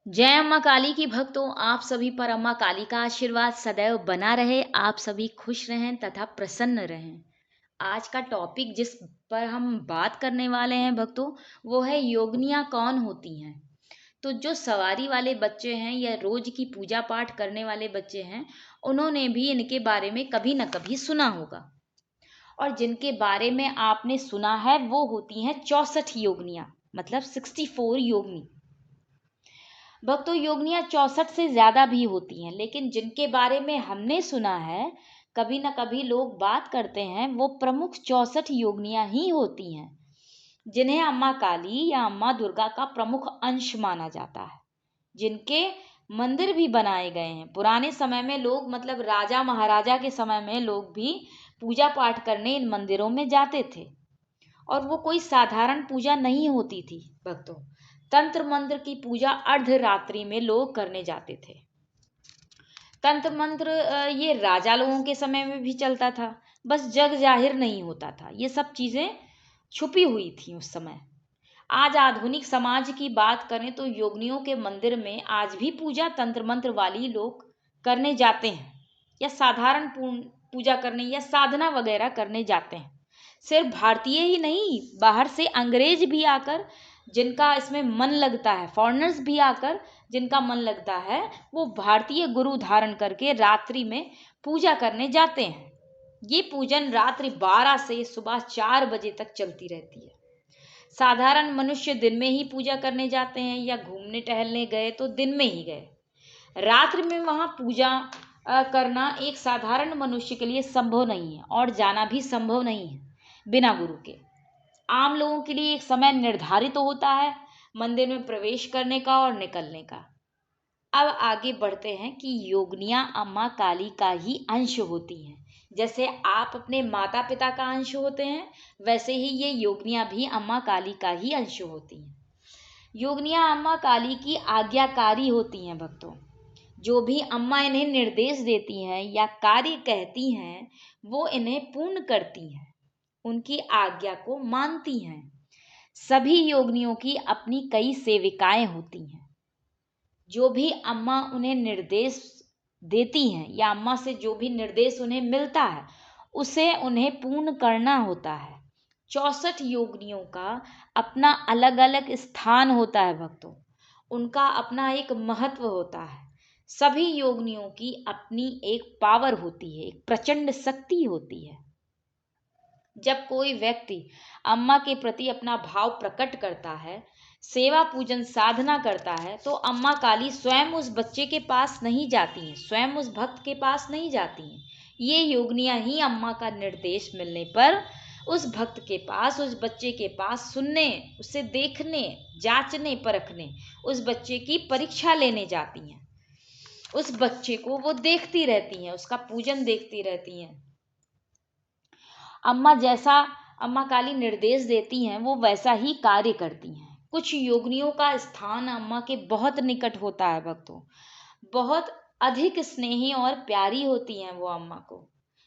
जय अम्मा काली की भक्तों, आप सभी पर अम्मा काली का आशीर्वाद सदैव बना रहे। आप सभी खुश रहें तथा प्रसन्न रहें। आज का टॉपिक जिस पर हम बात करने वाले हैं भक्तों, वो है योगिनियाँ कौन होती हैं। तो जो सवारी वाले बच्चे हैं या रोज की पूजा पाठ करने वाले बच्चे हैं, उन्होंने भी इनके बारे में कभी न कभी सुना होगा। और जिनके बारे में आपने सुना है वो होती हैं 64 योगिनियाँ, मतलब 64 योगिनी। भक्तों, योगिनियाँ 64 से ज्यादा भी होती हैं, लेकिन जिनके बारे में हमने सुना है, कभी ना कभी लोग बात करते हैं, वो प्रमुख 64 योगिनियाँ ही होती हैं, जिन्हें अम्मा काली या अम्मा दुर्गा का प्रमुख अंश माना जाता है, जिनके मंदिर भी बनाए गए हैं। पुराने समय में लोग, मतलब राजा महाराजा के समय में लोग भी पूजा पाठ करने इन मंदिरों में जाते थे। और वो कोई साधारण पूजा नहीं होती थी भक्तों। तंत्र मंत्र की पूजा अर्धरात्रि में लोग करने जाते थे। तंत्र मंत्र ये राजा लोगों के समय में भी चलता था, बस जग जाहिर नहीं होता था। ये सब चीजें छुपी हुई थी उस समय। आज आधुनिक समाज की बात करें तो योगिनियों के मंदिर में आज भी पूजा तंत्र मंत्र वाली लोग करने जाते हैं, या साधारण पूजा करने या साधना वगैरह करने जाते हैं। सिर्फ भारतीय ही नहीं, बाहर से अंग्रेज भी आकर, जिनका इसमें मन लगता है, फॉरेनर्स भी आकर जिनका मन लगता है, वो भारतीय गुरु धारण करके रात्रि में पूजा करने जाते हैं। ये पूजन रात्रि 12 से सुबह 4 बजे तक चलती रहती है। साधारण मनुष्य दिन में ही पूजा करने जाते हैं, या घूमने टहलने गए तो दिन में ही गए। रात्रि में वहां पूजा करना एक साधारण मनुष्य के लिए संभव नहीं है, और जाना भी संभव नहीं है बिना गुरु के। आम लोगों के लिए एक समय निर्धारित तो होता है मंदिर में प्रवेश करने का और निकलने का। अब आगे बढ़ते हैं कि योगिनियाँ अम्मा काली का ही अंश होती हैं। जैसे आप अपने माता पिता का अंश होते हैं, वैसे ही ये योगिनियाँ भी अम्मा काली का ही अंश होती हैं। योगिनियाँ अम्मा काली की आज्ञाकारी होती हैं भक्तों। जो भी अम्मा इन्हें निर्देश देती हैं या कार्य कहती हैं, वो इन्हें पूर्ण करती हैं, उनकी आज्ञा को मानती हैं। सभी योगिनियों की अपनी कई सेविकाएं होती हैं। जो भी अम्मा उन्हें निर्देश देती हैं या अम्मा से जो भी निर्देश उन्हें मिलता है, उसे उन्हें पूर्ण करना होता है। 64 योगिनियों का अपना अलग अलग स्थान होता है भक्तों। उनका अपना एक महत्व होता है। सभी योगिनियों की अपनी एक पावर होती है, एक प्रचंड शक्ति होती है। जब कोई व्यक्ति अम्मा के प्रति अपना भाव प्रकट करता है, सेवा पूजन साधना करता है, तो अम्मा काली स्वयं उस बच्चे के पास नहीं जाती हैं, स्वयं उस भक्त के पास नहीं जाती हैं। ये योगिनियाँ ही अम्मा का निर्देश मिलने पर उस भक्त के पास, उस बच्चे के पास सुनने, उसे देखने, जांचने परखने, उस बच्चे की परीक्षा लेने जाती हैं। उस बच्चे को वो देखती रहती हैं, उसका पूजन देखती रहती हैं। अम्मा जैसा अम्मा काली निर्देश देती हैं, वो वैसा ही कार्य करती हैं। कुछ योगिनियों का स्थान अम्मा के बहुत निकट होता है भक्तों। बहुत अधिक स्नेही और प्यारी होती हैं वो अम्मा को।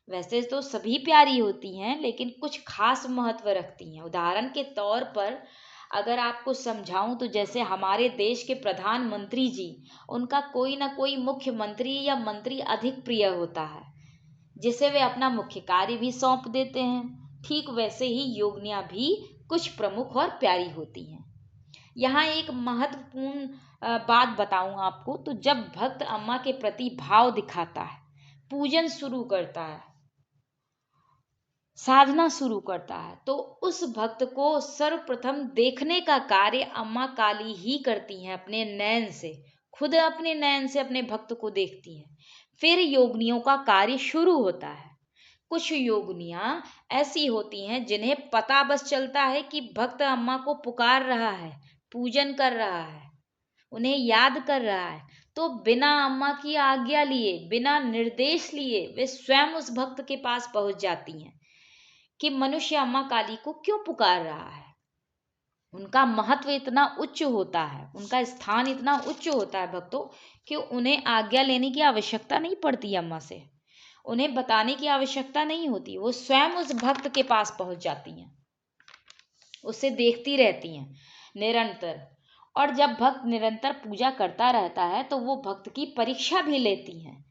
वैसे तो सभी प्यारी होती हैं, लेकिन कुछ खास महत्व रखती हैं। उदाहरण के तौर पर अगर आपको समझाऊं तो जैसे हमारे देश के प्रधानमंत्री जी, उनका कोई ना कोई मुख्यमंत्री या मंत्री अधिक प्रिय होता है, जिसे वे अपना मुख्य कार्य भी सौंप देते हैं। ठीक वैसे ही योगिनियाँ भी कुछ प्रमुख और प्यारी होती हैं। यहाँ एक महत्वपूर्ण बात बताऊं आपको, तो जब भक्त अम्मा के प्रति भाव दिखाता है, पूजन शुरू करता है, साधना शुरू करता है, तो उस भक्त को सर्वप्रथम देखने का कार्य अम्मा काली ही करती हैं अपने नयन से। खुद अपने नयन से अपने भक्त को देखती हैं, फिर योगिनियों का कार्य शुरू होता है। कुछ योगिनियाँ ऐसी होती हैं जिन्हें पता बस चलता है कि भक्त अम्मा को पुकार रहा है, पूजन कर रहा है, उन्हें याद कर रहा है, तो बिना अम्मा की आज्ञा लिए, बिना निर्देश लिए वे स्वयं उस भक्त के पास पहुंच जाती हैं कि मनुष्य अम्मा काली को क्यों पुकार रहा है। उनका महत्व इतना उच्च होता है, उनका स्थान इतना उच्च होता है भक्तों, कि उन्हें आज्ञा लेने की आवश्यकता नहीं पड़ती अम्मा से, उन्हें बताने की आवश्यकता नहीं होती। वो स्वयं उस भक्त के पास पहुंच जाती हैं, उसे देखती रहती हैं निरंतर। और जब भक्त निरंतर पूजा करता रहता है तो वो भक्त की परीक्षा भी लेती हैं।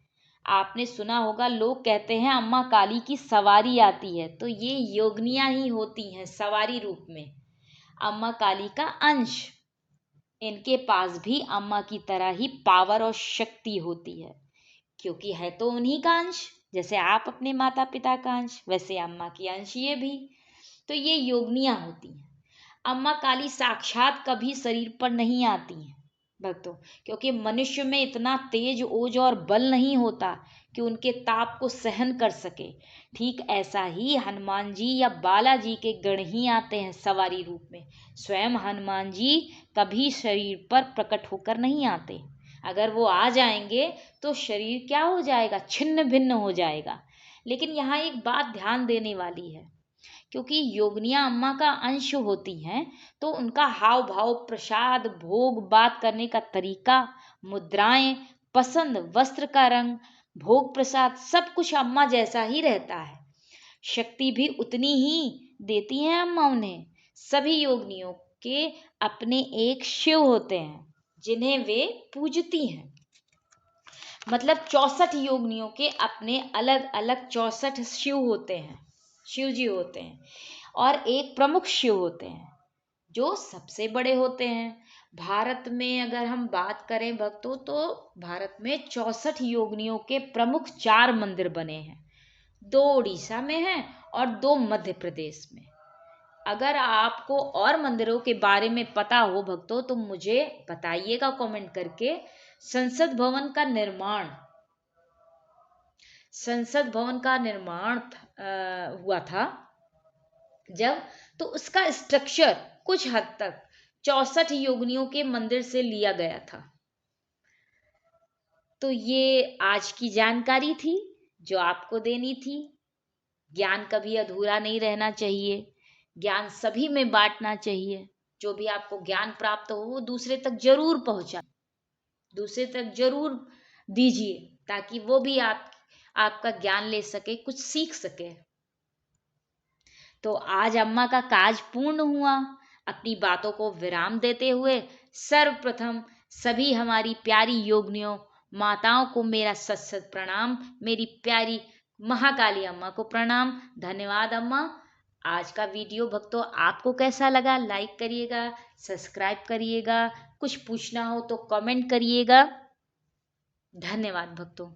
आपने सुना होगा, लोग कहते हैं अम्मा काली की सवारी आती है, तो ये योगिनियां ही होती हैं सवारी रूप में, अम्मा काली का अंश। इनके पास भी अम्मा की तरह ही पावर और शक्ति होती है, क्योंकि है तो उन्हीं का अंश। जैसे आप अपने माता पिता का अंश, वैसे अम्मा की अंश ये भी। तो ये योगिनियां होती हैं। अम्मा काली साक्षात कभी शरीर पर नहीं आती हैं भक्तों, क्योंकि मनुष्य में इतना तेज ओज और बल नहीं होता कि उनके ताप को सहन कर सके। ठीक ऐसा ही हनुमान जी या बालाजी के गण ही आते हैं सवारी रूप में। स्वयं हनुमान जी कभी शरीर पर प्रकट होकर नहीं आते। अगर वो आ जाएंगे तो शरीर क्या हो जाएगा, छिन्न भिन्न हो जाएगा। लेकिन यहाँ एक बात ध्यान देने वाली है, क्योंकि योगिनियां अम्मा का अंश होती हैं, तो उनका हाव भाव, प्रसाद, भोग, बात करने का तरीका, मुद्राएं, पसंद, वस्त्र का रंग, भोग प्रसाद, सब कुछ अम्मा जैसा ही रहता है। शक्ति भी उतनी ही देती हैं अम्मा उन्हें। सभी योगिनियों के अपने एक शिव होते हैं जिन्हें वे पूजती हैं। मतलब 64 योगिनियों के अपने अलग अलग 64 शिव होते हैं, शिव जी होते हैं। और एक प्रमुख शिव होते हैं जो सबसे बड़े होते हैं। भारत में अगर हम बात करें भक्तों, तो भारत में 64 योगिनियों के प्रमुख 4 मंदिर बने हैं। 2 उड़ीसा में हैं और 2 मध्य प्रदेश में। अगर आपको और मंदिरों के बारे में पता हो भक्तों तो मुझे बताइएगा कमेंट करके। संसद भवन का निर्माण हुआ था जब, तो उसका स्ट्रक्चर कुछ हद तक 64 योगिनियों के मंदिर से लिया गया था। तो ये आज की जानकारी थी जो आपको देनी थी। ज्ञान कभी अधूरा नहीं रहना चाहिए, ज्ञान सभी में बांटना चाहिए। जो भी आपको ज्ञान प्राप्त हो वो दूसरे तक जरूर पहुंचा, दूसरे तक जरूर दीजिए, ताकि वो भी आपका ज्ञान ले सके, कुछ सीख सके। तो आज अम्मा का काज पूर्ण हुआ। अपनी बातों को विराम देते हुए सर्वप्रथम सभी हमारी प्यारी योगिनियों माताओं को मेरा सत सत प्रणाम। मेरी प्यारी महाकाली अम्मा को प्रणाम। धन्यवाद अम्मा। आज का वीडियो भक्तों आपको कैसा लगा, लाइक करिएगा, सब्सक्राइब करिएगा, कुछ पूछना हो तो कमेंट करिएगा। धन्यवाद भक्तों।